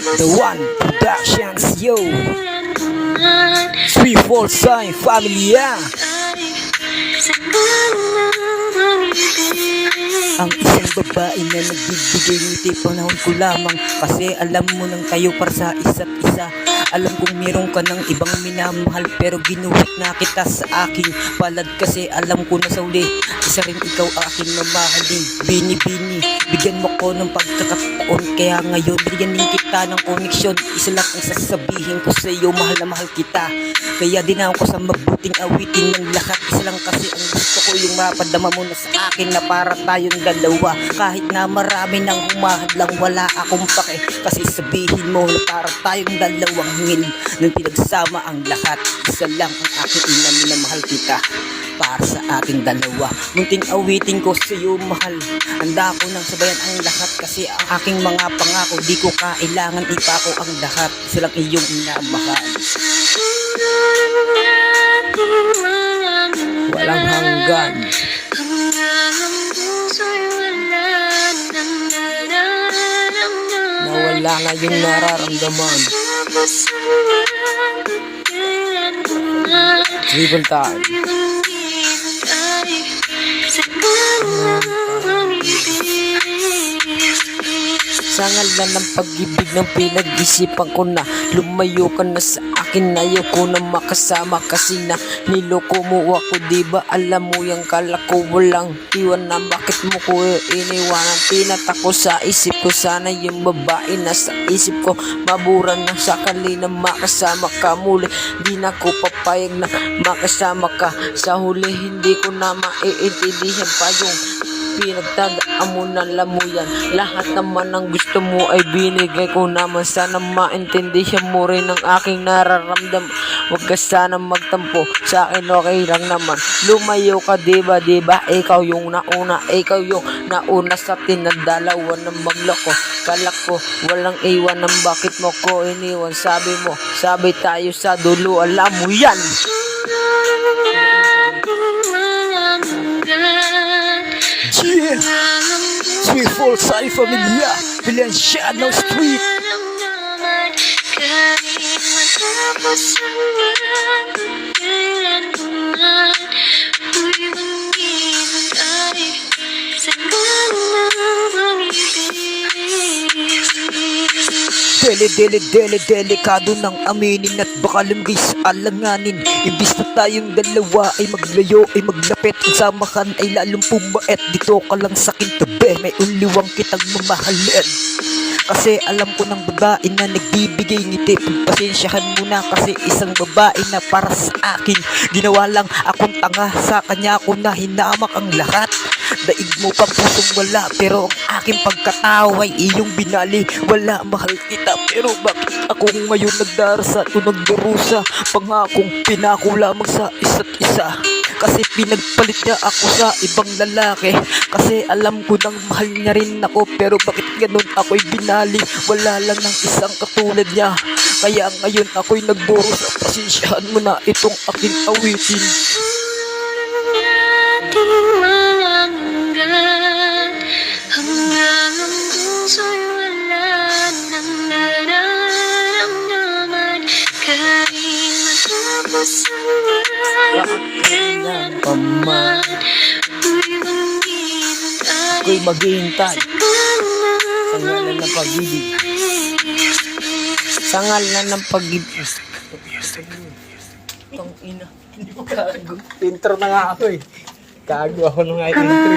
The One Productions, yo. 3-4 sign family, yeah. Ang isang babae na nagbibigay ngiti, panahon ko lamang. Kasi alam mo nang kayo para sa isa't isa. Alam kong meron ka ng ibang minamahal, pero ginuhit na kita sa aking palad. Kasi alam ko na sa uli, isa rin ikaw aking mamahalin. Bini-bini, bigyan mo ko ng pagkakataon. Kaya ngayon, bigyan din kita ng koneksyon. Isa lang ang sasabihin ko sa iyo, mahal na mahal kita. Kaya dinaan ko sa mabuting awitin ng lahat. Isa lang kasi ang gusto ko, yung mapadama mo na sa akin na para tayong dalawa. Kahit na marami nang humahadlang, wala akong pake. Kasi sabihin mo na para tayong dalawang hingin nang pinagsama ang lahat. Isa lang ang aking ina, minamahal kita para sa ating dalawa. Munting awitin ko sa iyo, mahal. Handa ko nang sabayan ang lahat. Kasi ang aking mga pangako, di ko kailangan ipako ang lahat. Isa lang iyong minamahal. Walang hanggan. Nawala na yung nararamdaman. Triple time. Sa ngalan ng pag-ibig ng pinag-isipan ko na lumayo ka na sa akin, ayaw ko na makasama. Kasi na niloko mo ako, diba alam mo yung kala ko walang iwan na. Bakit mo ko iniwanan? Tinatako sa isip ko, sana yung babae na sa isip ko mabura na sakali na makasama ka muli. Di na ko papayag na makasama ka sa huli. Hindi ko na maiintindihan pa yung pinagtagaan mo na lamuyan. Lahat naman ng gusto mo ay binigay ko naman. Sana maintindihan mo rin ang aking nararamdaman. Huwag ka sana magtampo, sa akin okay lang naman. Lumayo ka, diba ikaw yung nauna. Ikaw yung nauna sa tinadalawan ng magloko. Kalak ko walang iwan ng bakit mo ko iniwan. Sabi mo, sabi tayo sa dulo, alam mo yan. Yeah, 3-4 sign familia, Valenciano Street. Delikado ng aminin at baka lumigay sa alanganin. Imbis na tayong dalawa ay maglayo, ay maglapit, ang samahan ay lalong pumait. Dito ka lang sa kintabi, may uliwang kitang mamahalin. Kasi alam ko ng babae na nagbibigay ngiti. Pagpasensyahan mo na kasi isang babae na para sa akin. Ginawa lang akong tanga, sa kanya ako na hinamak ang lahat. Daig mo pang pusong wala, pero ang aking pagkatao ay iyong binali. Wala, mahal kita, pero bakit ako ngayon nagdarasa o nagdurusa? Pangakong pinako lamang sa isa't isa. Kasi pinagpalit niya ako sa ibang lalaki. Kasi alam ko nang mahal niya rin ako, pero bakit ganun ako'y binali? Wala lang ng isang katulad niya. Kaya ngayon ako'y nagdurusa. Pasensyahan mo na itong aking awitin. Hanggang ang puso'y wala nang nararamdaman. Kahit matapos ang ganyan paman, ako'y maghihintay sa ngalan ng pag-ibig. Sa ngalan ng pag-ibig. Tong ina. Intro na nga ako eh. Kago ako nung intro.